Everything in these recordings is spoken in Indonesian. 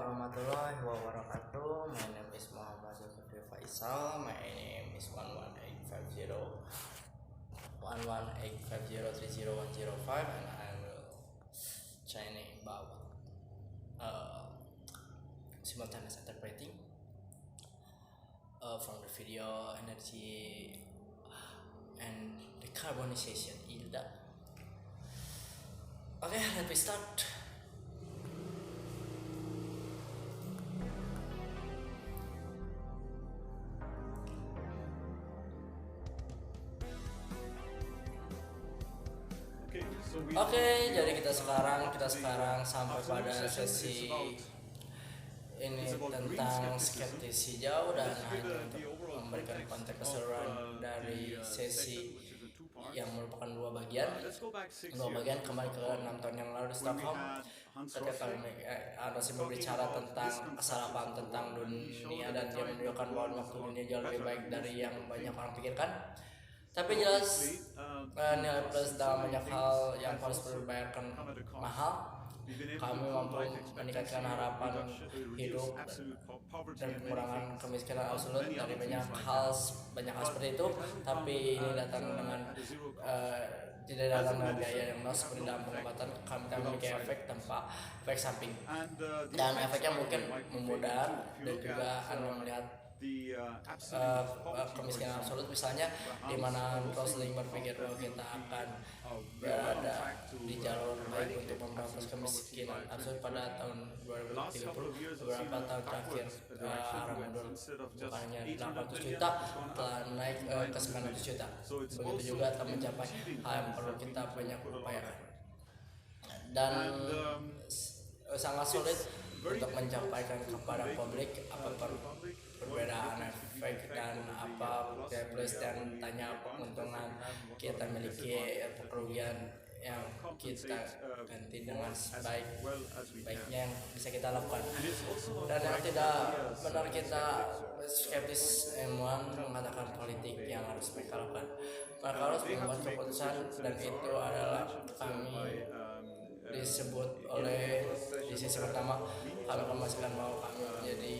warahmatullahi wabarakatuh. My name is Muhammad Zulkifli Faisal. My name is 11850 and I will training about simultaneous interpreting from the video energy and decarbonization ILDA. Okay, let me start. Oke, jadi kita sekarang sampai pada sesi ini tentang skeptisi jauh dan hanya untuk memberikan konteks keseluruhan dari sesi yang merupakan dua bagian kembali ke 6 tahun yang lalu di Stockholm ketika kami masih berbicara tentang kesalahpahaman tentang dunia dan dia menunjukkan bahwa waktu dunia jauh lebih baik dari yang banyak orang pikirkan. Tapi jelas nilai plus dalam banyak hal yang harus dibayarkan mahal. Kami mampu meningkatkan harapan hidup dan pengurangan kemiskinan absolut dari banyak hal seperti itu. Tapi ini datang dengan tidak datang dengan biaya yang nol seperti dalam pengobatan. Kami memiliki efek tanpa efek samping dan efeknya mungkin memudar dan juga Anda melihat kemiskinan absolut misalnya di mana Rosling berpikir bahwa kita akan berada di jalur baik untuk memberantas kemiskinan absolut pada tahun 2030. Beberapa tahun terakhir arah mundur bukannya 800 juta telah naik ke 900 juta. Begitu juga telah mencapai hal yang perlu kita banyak upayakan dan sangat sulit untuk menyampaikan kepada publik apa perbedaan efek dan apa plus dan tanya apa keuntungan kita miliki atau kerugian yang kita ganti dengan sebaik-baiknya yang bisa kita lakukan. Dan yang tidak benar kita skeptis mengatakan politik yang harus mereka lakukan. Mereka harus membuat keputusan dan itu adalah kami disebut oleh di sesi pertama kami memastikan bahwa kami menjadi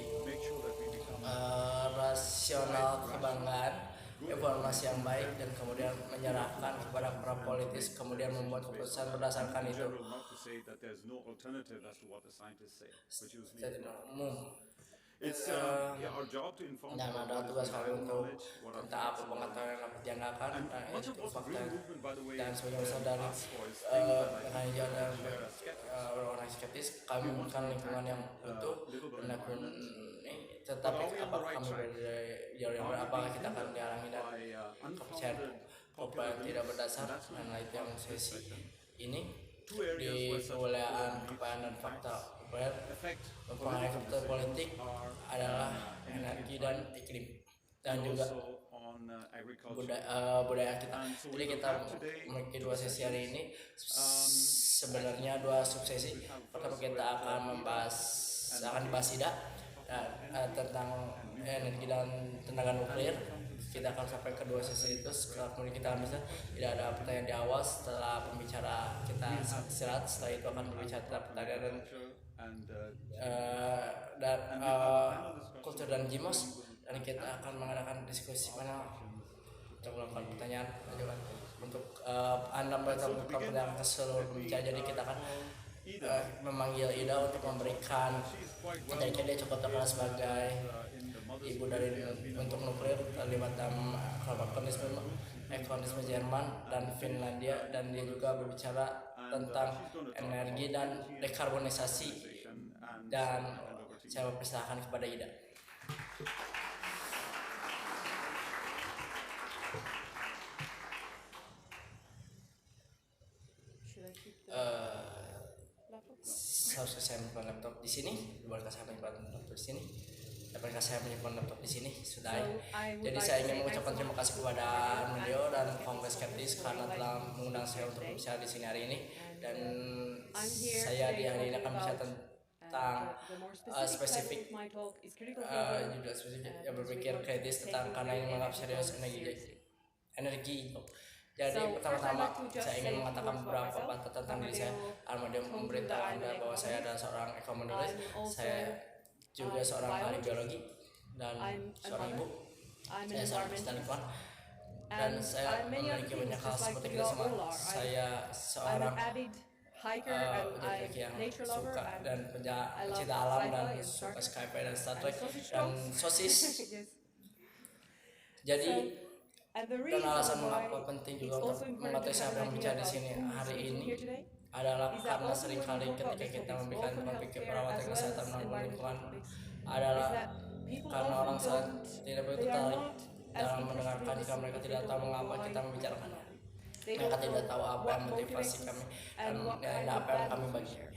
rasional kebanggaan informasi yang baik dan kemudian menyerahkan kepada para politis kemudian membuat keputusan berdasarkan itu. Dan ada tugas kami untuk tentang apa pengetahuan yang dapat diandalkan fakta dan sebagai besar dari kerajaan dan orang skeptis kami membutuhkan lingkungan yang utuh dan ini tetapi apakah kami apakah kita akan dihalangi dan kepercayaan yang tidak berdasar dan itu yang sesi ini di kewilayaan kepastian dan fakta mempengaruhi keputusan politik adalah energi dan iklim dan juga budaya kita. Jadi kita memiliki dua sesi hari ini, sebenarnya dua subsesi. Pertama kita akan dibahas IDA tentang energi dan tenaga nuklir. Kita akan sampai ke dua sesi itu. Kemudian kita akan bisa tidak ada pertanyaan di awal setelah pembicara kita istirahat. Setelah itu akan berbicara tentang pertanyaan dan kultur dan Jimos, dan kita akan mengadakan diskusi mana untuk melakukan pertanyaan untuk Anda membuka pertanyaan ke seluruh pembicara. Jadi kita akan memanggil Ida untuk memberikan dia cukup terkenal sebagai ibu dari untuk nuklir terlibat dalam ekonomisme Jerman dan Finlandia, dan dia juga berbicara tentang energi dan dekarbonisasi, dan saya mempersilahkan kepada Ida. Seharusnya saya menyimpan laptop di sini, bolehkah saya menyimpan laptop di sini? Dapatkah saya menyimpan laptop di sini? Sudah. Jadi saya ingin mengucapkan terima kasih kepada Armedio dan Kongres Skeptis karena telah mengundang saya untuk berbicara di sini hari ini, dan saya di hari ini akan bicara tentang spesifik juga spesifik yang berpikir kritis tentang karena ini menganggap serius energi Jadi So first I'd pertama-tama like to just saya say ingin a few mengatakan words about beberapa myself. kata tentang diri saya. Armadeo told you memberitahu that I'm Anda an bahwa saya adalah economist. seorang ekonomis, I'm also saya juga a seorang ahli biologist. biologi dan I'm an seorang author. ibu. I'm Saya an seorang pencinta environmentalist. lingkungan dan And saya I'm many other memiliki things, banyak hal just like seperti we kita semua. all are. Saya I'm seorang an avid hiker and pejalan I'm kaki yang nature lover. suka dan I love pencinta alam dan sci-fi and Star suka Trek sci-fi dan Star and Trek sausage dan rolls. sosis. Yes. Jadi And the dan reason alasan why mengapa penting it's juga also untuk important mengetahui to siapa have yang an bicara idea di about sini who's hari speaking ini here today adalah is that karena often when we seringkali talk about ketika these kita topics, memberikan both on topik healthcare perawatan as well kesehatan as dan environmental lingkungan topics, is adalah that people karena often orang sangat tidak begitu they are tertarik not as dalam interested mendengarkan in jika mereka listening if tidak they tahu don't know mengapa why kita we membicarakannya. talk. They Mereka don't tidak know tahu apa what yang motivasi motivates us kami and what dan kind of apa yang kami values we bagi. share.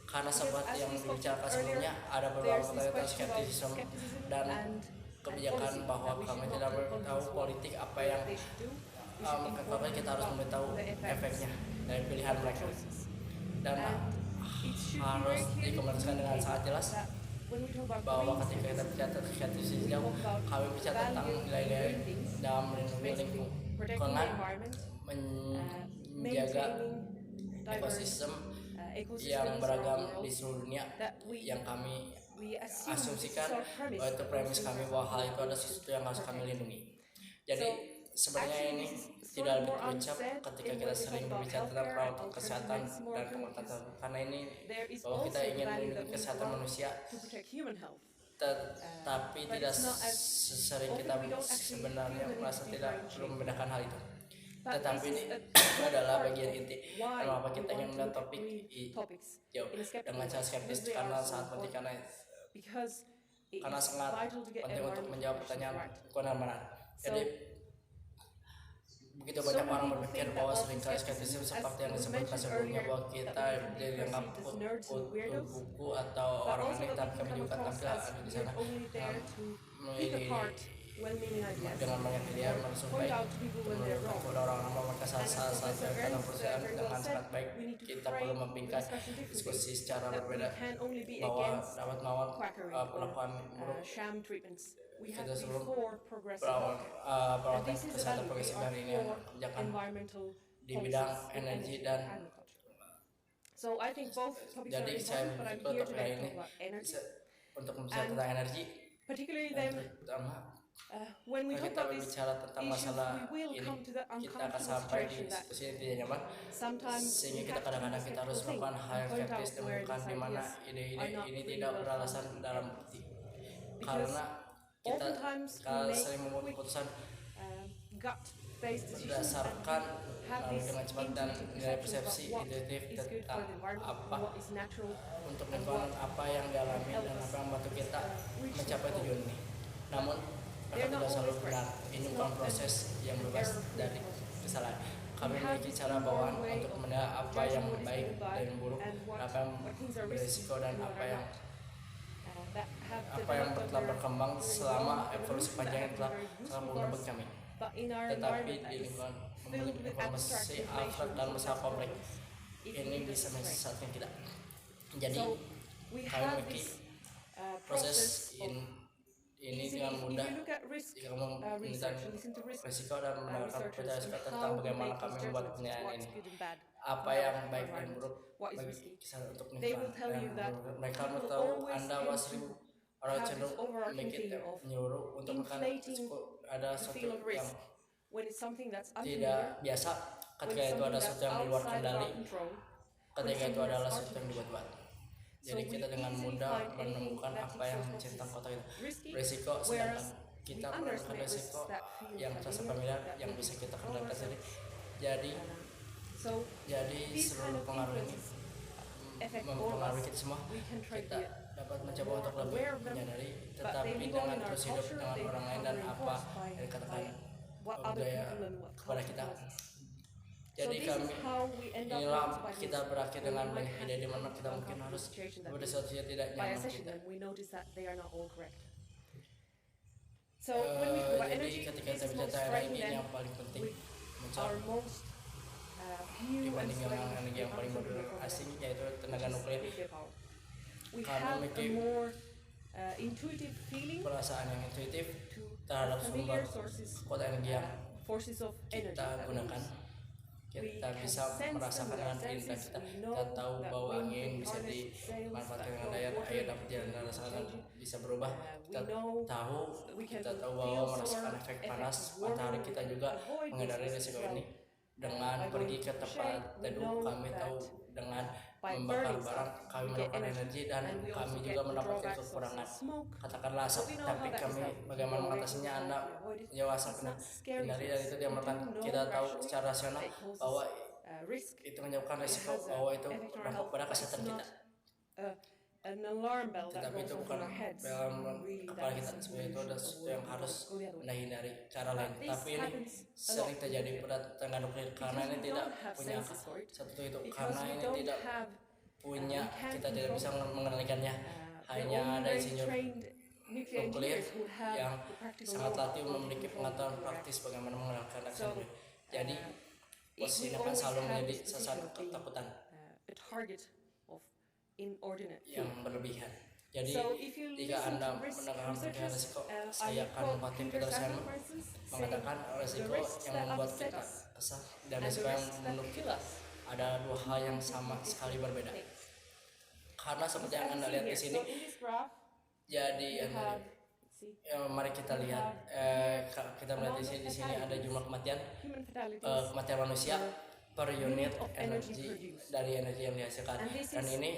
Karena Because seperti as yang we spoke dibicarakan earlier, sebelumnya, ada beberapa there's this tentang question about skeptisisme skepticism dan and kebijakan policy bahwa that we kami should tidak not tell tahu policies politik apa what yang they should do. We should inform maka kita harus them memberitahu about the effects efeknya dari pilihan of mereka choices. dan It should be harus very clearly dikomunikasikan dengan sangat jelas that when we talk about bahwa green ketika kita skepticism, bicara tentang skeptisisme we talk about kami bicara tentang value nilai-nilai green things, dalam melindungi basically protecting the lingkungan, environment, menjaga maintaining diverse ekosistem ecosystems yang around beragam the world, di seluruh dunia that we yang kami assume asumsikan this is our premise bahwa itu premis of kami things bahwa hal that itu we adalah should sesuatu yang harus kami protect. lindungi. Jadi sebenarnya Actually, ini this is sort tidak of lebih more terucap unsaid ketika in kita when we sering talk about berbicara tentang healthcare perawatan and kesehatan alternative medicine dan more pengobatan because karena ini there is bahwa also kita the ingin value that melindungi we kesehatan want manusia to protect human health. tapi but tidak it's not as sering often kita we don't actually sebenarnya feel the need merasa to tidak differentiate. perlu membedakan hal itu. But Tetapi this ini is a adalah part bagian of inti why kenapa we kita want ingin to melihat look at topik green topics jauh in a skeptical dengan cara way, skeptis because they karena are so sangat penting important. Because it karena is sangat vital to get penting untuk environmental menjawab questions pertanyaan right. lingkungan dan benar. Jadi begitu So banyak many orang people berpikir think bahwa that seringkali also skeptisisme skepticism, seperti yang as was disebutkan mentioned sebelumnya earlier, bahwa that kita we can be dianggap perceived as nerds and weirdos, buku atau but orang also aneh, that tapi we kami come juga across tampil as ada di we're sana only there to pick memilih apart well-meaning ideas dengan banyak ide or maksud point baik out to people when they're menurunkan wrong. kepada orang-orang bahwa mereka And as salah Professor karena Ernst perusahaan very well dengan said, sangat baik we need to kita perlu frame the membingkai discussion diskusi differently, secara that we berbeda can only be bahwa against dapat melawan quackery perlakuan or buruk sham treatments. We have kita to be sebelum for progressive perawatan healthcare. And perawatan this is the kesehatan value. We progresif are hari ini yang for kebijakan environmental di bidang policies in energi energy dan and agriculture. So I think both topics are jadi saya important, but I'm berpikir here untuk today hari to ini talk about energy. untuk membicarakan And tentang energi particularly dan then, terutama when we kalau talk kita about this berbicara tentang issues, masalah we will ini come to the kita akan uncomfortable sampai di situation that situasi yang tidak nyaman sometimes we sehingga kita have to do kadang-kadang the kita harus skeptical thing melakukan hal yang and point skeptis out dan where bukan these di mana ideas ide-ide are not ini really tidak well beralasan founded. dalam bukti Because karena kita oftentimes we sering make membuat quick keputusan gut-based decisions berdasarkan and have lalu these dengan cepat dan intuitive nilai perceptions persepsi about what intuitif is good for tentang the environment apa and what is natural. untuk lingkungan apa yang dialami dan apa yang membantu kita mencapai tujuan ini. Namun mereka tidak selalu benar. Ini bukan proses yang bebas dari kesalahan. Kami memiliki cara bawaan untuk menilai apa yang baik dan buruk, apa yang berisiko dan apa yang telah berkembang selama evolusi panjang yang telah menurut kami. Tetapi di lingkungan memiliki informasi abstrak dan masalah kompleks ini bisa menyesatkan kita. Jadi kami memiliki proses ini dengan mudah jika kamu menilai risiko dan mendengarkan penjelasan tentang bagaimana kami membuat penilaian ini, apa yang baik dan buruk bagi kisah untuk lingkungan dan mereka mau tahu Anda bahwa 1000 orang cenderung menyuruh untuk makan ada sesuatu yang tidak biasa ketika itu ada sesuatu yang di luar kendali, ketika itu adalah sesuatu yang dibuat-buat. Jadi kita dengan mudah menemukan apa yang mencintai kota itu. Risiko, sedangkan kita menemukan risiko yang terasa familiar yang bisa kita kendalikan sendiri. Jadi seluruh pengaruh ini mempengaruhi kita semua. Kita dapat mencoba untuk lebih menyadari, tetapi dengan terus hidup dengan orang lain dan apa yang dikatakan budaya kepada kita. Jadi inilah kita berakhir dengan banyak ide di mana kita mungkin harus pada suatu yang tidak nyaman kita. Jadi ketika kita bicara energi yang paling penting mencari dibanding dengan energi yang paling modern asing yaitu tenaga nuklir. Kami memiliki perasaan yang intuitif terhadap sumber kekuatan energi yang forces of energy. kita That gunakan, means kita we bisa can sense merasakan them with dengan our indera senses. kita. We Kita know tahu that bahwa wind angin can bisa harness sails, dimanfaatkan that dengan flow daya water air dapat dirasakan change it. bisa berubah. We Kita know tahu, we can kita tahu feel bahwa solar merasakan efek effects panas of warming. matahari. We Kita can juga avoid menghindari this risiko as well. ini dengan By pergi going ke to tempat shade, we teduh. know Kami that tahu dengan by membakar burning barang stuff, kami we get mendapatkan energy, energi dan and we kami also juga get the mendapatkan drawbacks of kekurangan, smoke. katakanlah asap. But we know Tapi how that kami is helpful. bagaimana Go away mengatasinya, from Anda that, avoid it. jauh asap It's not scary hindari, to dan us. itu We yang do merupakan know kita tahu rationally secara rasional it causes bahwa risk. itu menyebabkan It risiko, has a bahwa itu effect on our berdampak health, pada but it's kesehatan kita. not an alarm bell that Tetapi goes itu off bukan in our heads. dalam Really, kepala that kita. is Sebenarnya itu ada sesuatu yang harus go the other way. Anda hindari cara lain. This Tapi ini happens a sering lot. terjadi pada tenaga nuklir karena Because ini we tidak don't have punya senses for it. satu itu, Because karena we ini don't tidak have punya, we can't kita tidak bisa control mengendalikannya. the Hanya only ada very insinyur trained nuclear nuklir engineers who have yang the practical sangat know-how latih to memiliki control pengetahuan the praktis bagaimana mengendalikan aksi So, nuklir. Jadi if posisi we ini akan always selalu have menjadi this sasaran position of being, ketakutan a target of inordinate yang fear. berlebihan. Jadi So if you jika listen Anda to risk mendengarkan researchers, risiko, I saya akan quote mengutip Peter Peter Sandler, Simon for instance, mengatakan saying, risiko "The risks yang that membuat upset kita us kesal dan and the risiko yang risks that menurut kill kita us ada dua hal yang sama sekali berbeda. Karena seperti yang As Anda you lihat see di here, sini, so in this graph, jadi you have, see, mari kita lihat, kita melihat di sini ada jumlah kematian human fatalities, kematian manusia per unit of energi energy produced. dari energi yang dihasilkan. And this Dan is, ini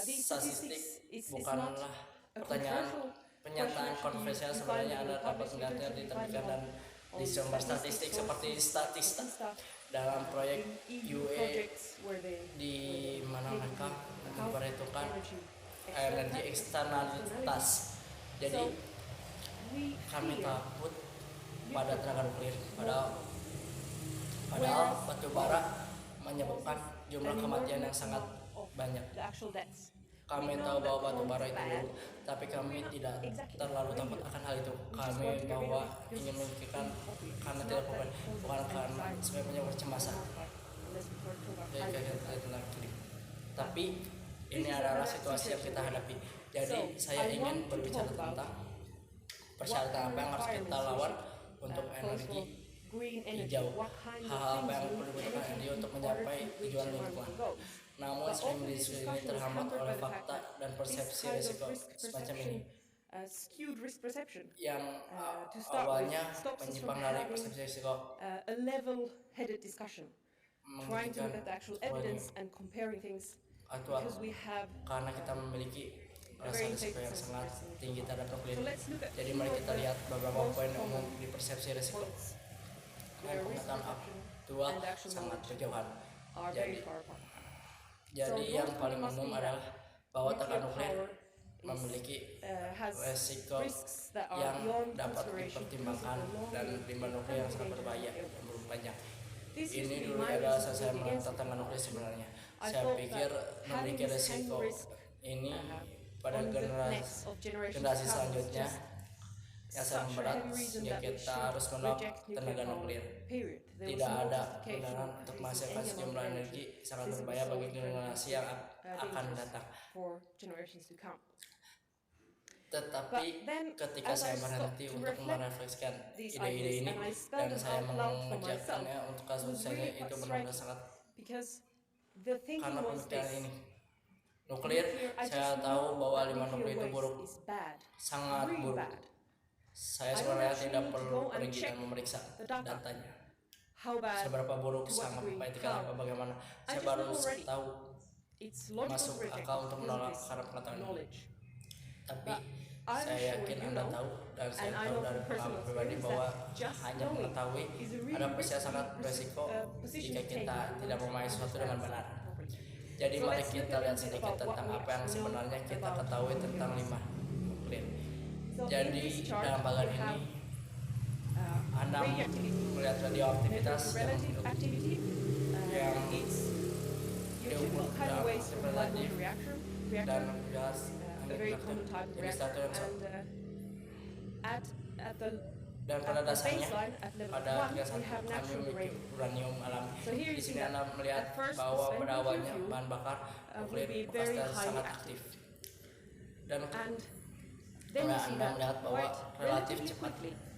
these statistik statistics is bukanlah not a pertanyaan controversial penyataan question. kontroversial. You Sebenarnya find Anda it dapat published melihatnya literature, di you terbitkan find dan it di on sumber statistik statistics seperti sources, Statista and stuff. dalam proyek In EU UE projects where they di mana take mereka into account memperhitungkan energy energi eksternalitas. Jadi So, we kami fear takut pada tenaga nuklir, padahal batu bara menyebabkan jumlah kematian yang sangat banyak. the actual deaths. Kami tahu bahwa batu bara itu buruk, tapi kami tidak terlalu takut akan hal itu. Kami bahwa ingin memikirkan karena tidak bukan karena sebagai penyebab kecemasan. Tapi ini adalah situasi yang kita hadapi. Jadi saya ingin berbicara tentang persyaratan apa yang harus kita lawan untuk energi hijau. Hal-hal apa yang perlu dibutuhkan energi untuk mencapai tujuan lingkungan. Namun sering di sini terhambat oleh fakta dan persepsi risiko semacam ini Skewed risk perception. yang To start awalnya with, stops us menyimpang from dari having persepsi risiko, a level-headed discussion, trying to look at the actual evidence and comparing things, aktual because we have. karena kita memiliki rasa risiko yang sangat tinggi terhadap nuklir. So let's look at Jadi mari kita lihat beberapa poin umum di persepsi risiko. points Dan where risk pengetahuan perception aktual and actual sangat knowledge berjauhan. are very far apart. Jadi So yang most paling must umum be adalah bahwa tenaga nuclear nuklir power memiliki has resiko risks that are yang beyond dapat consideration dipertimbangkan because of the dan long limbah nuklir yang sangat berbahaya and dan belum panjang. This used to Ini be dulu my adalah reason saya for being menentang against tenaga nuklir sebenarnya. I Saya thought pikir that memiliki having this resiko high risk, ini pada on the generasi next of generations generasi to come was selanjutnya just yang sangat such a berat heavy reason sehingga that we kita should harus menolak reject nuclear tenaga power, nuklir. period. There was Tidak no ada justification kebenaran for untuk using menghasilkan any amount sejumlah of energi sangat This is berbahaya bagi so generasi yang akan dangerous datang. for generations to come. Tetapi But then, ketika as saya I berhenti stopped to untuk reflect merefleksikan these ide-ide ideas ini and I dan spelled them saya out loud for mengerjakannya myself, untuk kasus was saya really itu quite benar-benar striking. sangat Because the thinking karena was pemikiran this. ini. Nuklir, I saya just tahu know bahwa that limbah nuklir nuclear itu waste buruk, is bad, sangat really buruk. bad. Saya I don't sebenarnya actually tidak need to perlu go and pergi check dan memeriksa the data. datanya. How bad? Seberapa buruk, to what sangat degree, tingkat how. apa bagaimana. Saya just baru know already. tahu It's logical masuk to reject akal untuk menolak this karena pengetahuan ini. knowledge. Tapi But I'm saya sure yakin you Anda know, tahu dan saya and I tahu know dari from personal pengalaman pribadi experience bahwa that just hanya knowing mengetahui is a really ada pasti risky sangat beresiko position jika to take kita if you tidak don't memahami sesuatu dengan understand benar. something properly. Jadi So mari let's kita look a lihat little bit sedikit about what tentang we apa yang actually sebenarnya know kita about ketahui nuclear tentang waste. limbah nuklir. So in Jadi this chart, dalam bagian we ini have Anda radioactivity. melihat radioaktivitas yang Relative activity. yang It's your typical kind of waste from a light water reactor. dan gas A very common type of Jadi satu reactor. yang And at the dan pada at the dasarnya baseline, at level pada 1, gas we have kami natural memiliki uranium. uranium alami. So here you Di see sini that Anda melihat at first bahwa the pada nuclear awalnya fuel, bahan bakar nuklir will be very pasti highly sangat active. aktif. Dan And then you see Anda that melihat bahwa quite relatif relatively cepat quickly,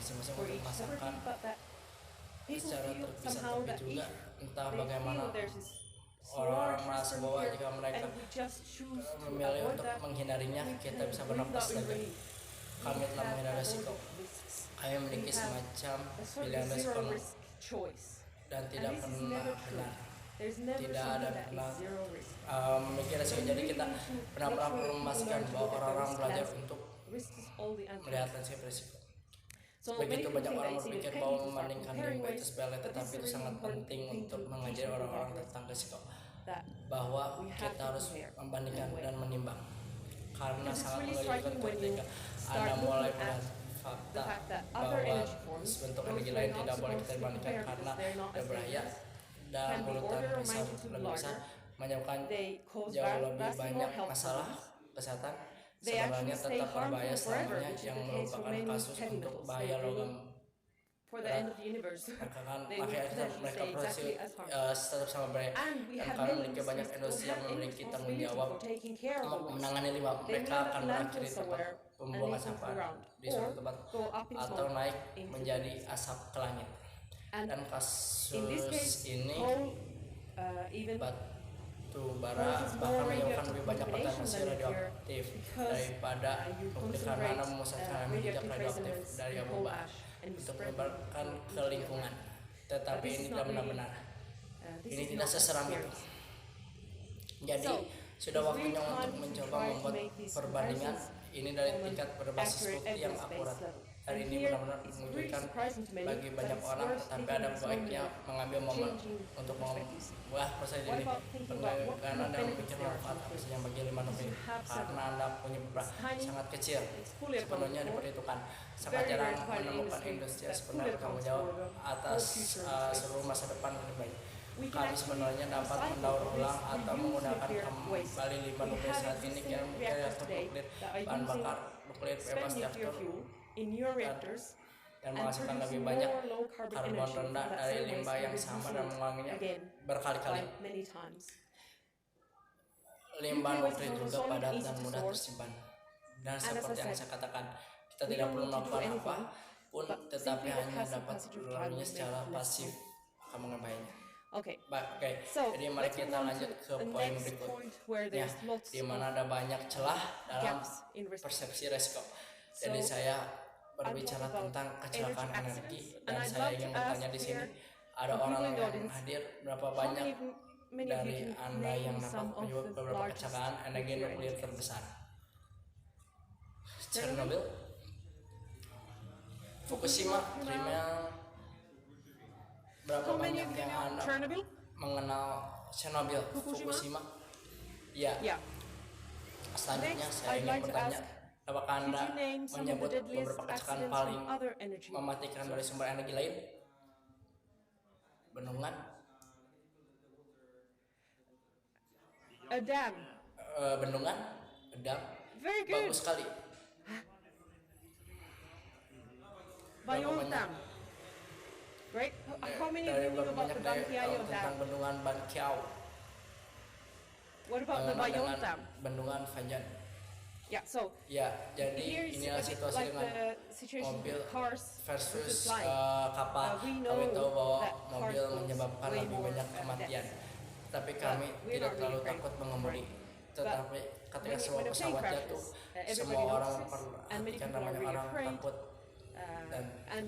masing-masing for untuk each separately, merasakan but that people secara feel terpisah, somehow tapi that juga each entah they bagaimana feel there's this orang-orang large merasa risk bahwa from jika here, mereka and we just choose to memilih avoid untuk that, menghindarinya, we kita can bisa bring bernafas that in lega. relief. Kami telah have menghindari avoided risiko. risks. Kami memiliki We have semacam a sort pilihan of risiko zero risk choice. dan And tidak this is pernah never true. benar. There's never Tidak something ada that pernah is zero risk. memiliki risiko. Jadi kita benar-benar perlu memastikan bahwa orang-orang belajar untuk Risk is all the answer. melihat landscape risiko. So Begitu many banyak people orang think that it's berpikir petty bahwa to start membandingkan comparing diri itu ways, sepele, but tetapi this is itu a sangat really important penting thing untuk to mengajari teach people orang-orang about tentang risiko, that bahwa we have kita to harus compare membandingkan anyway. dan menimbang. Karena Because it's sangat really mengejutkan striking when ketika you Anda start mulai looking melihat at fakta the fact that other bahwa energy forms, bentuk those energi we're lain not tidak boleh supposed kita to bandingkan compare karena because they're not as berbahaya dangerous, dan can be polutan order or bisa magnitude lebih besar, larger. menyebabkan They cause jauh lebih vastly more banyak health masalah problems. kesehatan. They Sebenarnya actually stay tetap berbahaya harmful forever, selamanya, which is yang the case for merupakan many kasus heavy untuk metals. bahaya They will, logam for the end of the universe. They will makanya potentially mereka stay produksi exactly as harmful. tetap sama berbahaya. And we Dan have kami many memiliki banyak industries industri who yang have memiliki any tanggung responsibility jawab for taking care of untuk the waste. menangani limbah. They Mereka will akan land berakhir di tempat somewhere pembuangan and sampah ground, di suatu or tempat go up in atau smoke naik into menjadi asap ke langit. And Dan in this kasus case, ini coal even batu bara causes bahkan more menyebabkan radioactive lebih banyak contamination kontaminasi than nuclear radioaktif because daripada you nuklir karena Anda concentrate memusatkan jejak radioactive radioaktif resonance dari in abu coal bara ash and you untuk spread menyebarkan it ke into the lingkungan. environment. Tetapi But this ini is tidak not really, benar-benar. this Ini is tidak not seseram scary. itu. Jadi So, sudah it's waktunya really untuk time to mencoba try to membuat make these perbandingan comparisons ini dari on an tingkat berbasis accurate bukti yang evidence-based akurat. level. Hari And ini here, benar-benar it's really mengejutkan surprising to many, bagi but banyak it's orang, worth tetapi taking ada this baiknya moment mengambil momen changing untuk perspectives. mengubah perspektif What ini. about thinking about what Karena kind of Anda benefits memikir there are manfaat to apa it? saja yang bagi lima Because you have karena several. Anda punya beberapa It's tiny, sangat kecil, it's fully sepenuhnya accountable for. diperhitungkan. It's Sangat very jarang rare to find an menemukan industry industri that yang fully sebenarnya bertanggung jawab accounts for the atas whole future of space. seluruh masa depan yang lebih baik. We can Kami actually sebenarnya dapat recycle mendaur or ulang atau reuse menggunakan nuclear waste. kembali limbah We nuklir have saat ini existing yang reactors untuk today nuklir that are bahan using bakar nuklir bebas spent nuclear reaktor fuel in your reactors dan and menghasilkan producing lebih banyak more low carbon karbon energy from rendah that dari same waste limbah and yang sama reducing dan it menguranginya again berkali-kali. by many times. Limbah Nuclear waste nuklir is juga also padat easy dan to mudah store. tersimpan. Dan And as I seperti yang said, saya katakan, kita we tidak don't perlu need to do melakukan anything, apapun, but tetapi simply the hanya passive dapat passage of time melaluinya will secara make less pasif harm. akan mengabainya. Okay. Oke, So jadi mari let's kita move on to lanjut ke the poin next berikut. point where Ya, there's lots di of mana ada banyak celah dalam gaps in risk. persepsi resiko. Jadi So, saya berbicara about tentang kecelakaan energy energi accidents, dan and I'd saya love ingin to bertanya ask di sini, here ada from people orang in the yang audience, hadir, berapa how banyak many of you dari can Anda yang name dapat some of menyebut the beberapa largest kecelakaan energi nuclear nuklir entities? terbesar? Chernobyl, Chernobyl, Fukushima, Kremel. Berapa How many banyak of you yang know Anda Chernobyl? mengenal Chernobyl, Fukushima? Fukushima? Ya. Yeah. Selanjutnya Next, saya I'd ingin like to bertanya, ask, apakah could Anda you name some of the menyebut deadliest beberapa kecelakaan accidents paling from other energy? mematikan dari sumber energi lain? Bendungan, A dam. bendungan, dam, Very good. bagus sekali. Bayonne banyak? Dam. Great. How many of Dari you know berapa about banyak the dari Banqiao tentang Dam? bendungan Ban Kiao, What about the bagaimana Bayonne dengan Dam? bendungan Fanjan? Yeah, so Ya, jadi here is inilah a bit situasi like dengan the situation mobil with cars versus flying. kapal. We Kami know tahu bahwa that mobil cars cause menyebabkan way lebih more banyak kematian, deaths. tapi kami we're tidak not terlalu really takut afraid. mengemudi. Tetapi ketika sebuah when a plane pesawat crashes, jatuh, everybody semua orang notices, and many memperhatikan people are namanya really orang afraid. takut. Dan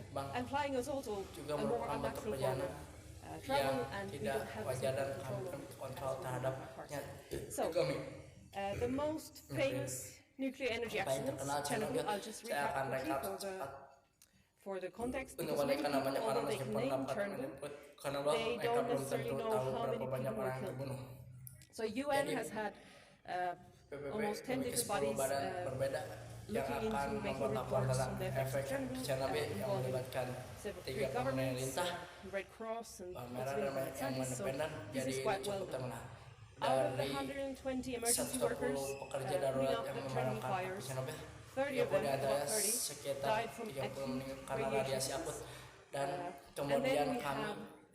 bang, And flying is also juga a more merupakan bentuk unnatural form perjalanan of yang travel, and we tidak don't have the wajar same dan control kami over kontrol as we terhadapnya. do with cars. So, Kami the most famous nuclear energy yang paling accidents, terkenal Chernobyl, Chernobyl, I'll just saya recap akan quickly rekap cepat for the context, untuk because many karena people, banyak orang although they can meskipun name dapat Chernobyl, menyebut karena they mereka don't belum necessarily tentu know tahu how berapa many banyak people orang were yang killed. terbunuh. So UN Jadi, has had PBB almost 10 memiliki different 10 bodies badan berbeda yang looking akan into making membuat laporan reports tentang on the effects efek of Chernobyl, Chernobyl yang involving melibatkan several tiga governments, pemerintah, Red Cross, and lots merah of dan independent yang scientists. So independen, this jadi is ini quite well cukup known. terkenal. Out of the Dari 120 emergency workers 110 pekerja putting darurat out yang the Chernobyl memadamkan api fires, Chernobyl, 30 of 30 them, di antaranya about 30, sekitar died from 30 meninggal acute karena radiation radiasi akut. Dan and then kemudian we kami have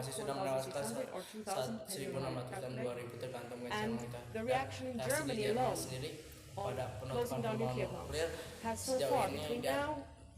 masih sudah menewaskan 1,600 or 2,000, depending on how you 1.600 dan calculate. 2.000 tergantung And yang kita. the reaction in Dan Germany Jerman alone sendiri on pada closing penutupan down pembangunan nuclear nuklir plants has so sejauh far ini between dan now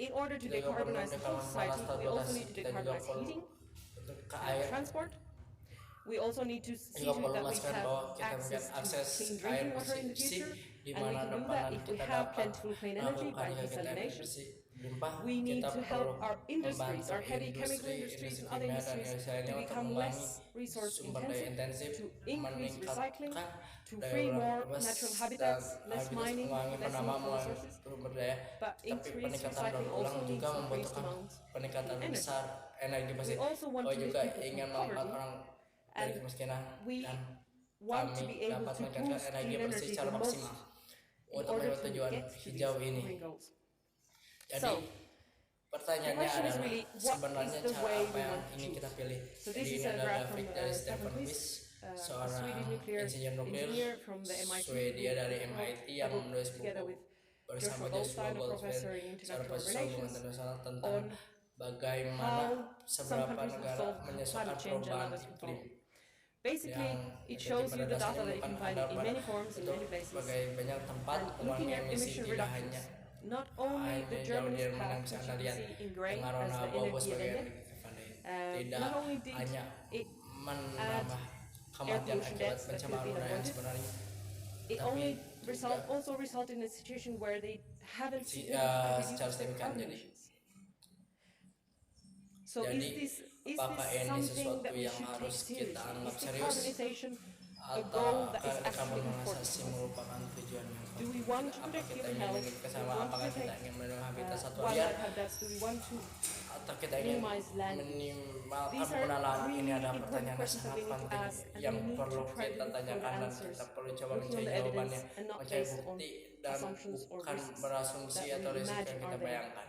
In order to Kita juga perlu decarbonize the whole dekarbonize society, we also transportasi, need to kita juga decarbonize perlu heating untuk ke and air. transport. We also need to see juga to it perlu that we memastikan have bahwa kita memberikan access to akses clean air drinking water in the bersih future, di and we mana can do that depanan if we kita have dapat plentiful clean energy melakukan by kegiatan air desalination. bersih berlimpah. We need Kita to perlu help our industries, membantu our heavy chemical industri industries and other kimia dan industries industri to lainnya untuk become mengurangi less resource sumber daya intensive, intensif, to increase recycling, meningkatkan to daya free ulang more bebas natural dan habitats, less kita mining, mengurangi less penambang need for mengurangi resources. sumber daya. But Tapi increased peningkatan daur recycling ulang also juga needs increased membutuhkan amounts peningkatan of energy. besar energi We bersih. also want to lift Juga people ingin from mengangkat poverty, orang dari and kemiskinan we dan want to kami be able dapat to meningkatkan boost energi clean bersih energy secara the most maksimal in untuk order mencapai to tujuan get to these hijau ini. green goals. Jadi So, pertanyaannya the question is adalah really, what sebenarnya is the cara way apa we yang want to ingin choose? kita pilih. So Jadi this ini is a adalah graph grafik from dari Stefan Stefan Fliss, Fliss, a seorang Swedish nuclear insinyur nuklir engineer from the MIT, Swedia dari who MIT wrote yang a book menulis together buku with bersama Joshua Joshua Goldstein, a Goldstein, professor in seorang international profesor hubungan relations, internasional on tentang bagaimana how some seberapa countries have negara solved menyesuaikan climate change and perubahan others can iklim. follow. Basically, Yang it jadi shows pada you the data dasarnya that you bukan can find ada in pada many forms, in untuk many places. sebagai banyak tempat And mengurangi looking at emisi emission tidak reductions, hanya not only the jauh Germany's dari mana path, bisa which anda you can lihat see in grey dengan as warna the abu-abu energy sebagai agenda, tidak not only did hanya it menambah air kematian pollution akibat deaths that could pencemaran have been udara yang avoided, sebenarnya, it tapi only juga also resulted in a situation where they haven't been able to secara reduce their signifikan. carbon Jadi emissions. So Jadi, is apakah this ini something sesuatu that we yang should take harus kita seriously? anggap Is serius, decarbonization a atau goal that is apakah actually dekarbonasi important? merupakan tujuan yang Do we penting? want to Apakah protect kita human ingin health? memiliki Do we kesamaan? want to Apakah kita protect ingin melindungi habitat satwa liar? wildlife habitats? Do we want to Atau kita ingin minimize land use? minimalkan These are penggunaan lahan? Ini really adalah important pertanyaan yang questions that sangat we need to penting ask, and yang we need perlu to try to kita look for the tanyakan dan answers, kita perlu coba looking mencari on the jawabannya, evidence and not mencari based on bukti dan assumptions or bukan risks berasumsi that atau we risiko yang imagine kita are there. bayangkan.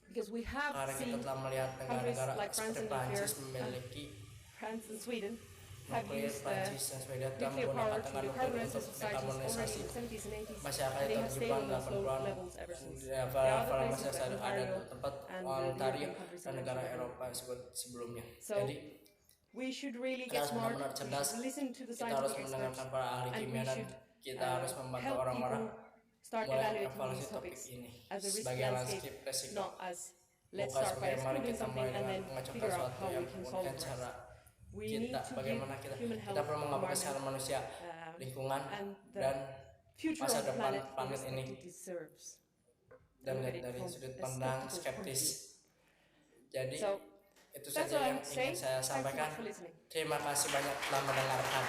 Because we have Karena kita seen telah melihat countries negara-negara like France seperti and Prancis Nuklir, memiliki France and Sweden have nuklir, used Prancis dan Swedia telah nuclear menggunakan power to tenaga nuklir decarbonize untuk their societies already dekarbonisasi in the 70s and 80s, masyarakat and they yang have stayed Jepang on those low 80-an. levels ever since. Ya, There are other para places masyarakat like ada Ontario tempat and Ontario European countries dan I negara mentioned Eropa sebelumnya. So, Jadi we should really kita get harus smart, benar-benar we cerdas, should listen to the kita harus scientific experts, mendengarkan para ahli and we kimia dan should kita harus membantu help orang-orang people start mulai evaluating evaluasi these topik topics ini as a risk sebagai landscape, landscape resiko. not as let's Bukan start by sebagai mari excluding kita something mulai and dengan then mengacaukan figure out sesuatu how yang we can solve menggunakan it. cara We need kita to bagaimana give kita human kita health, perlu mengamalkan secara environment, manusia, lingkungan and the dan future masa of the depan planet planet is ini what it deserves. dan Look at lihat it dari from sudut a pandang skeptical point of skeptis. view. Jadi So, itu that's saja what I yang have to say. ingin saya Thanks so sampaikan. much for listening. Terima kasih banyak telah mendengarkan.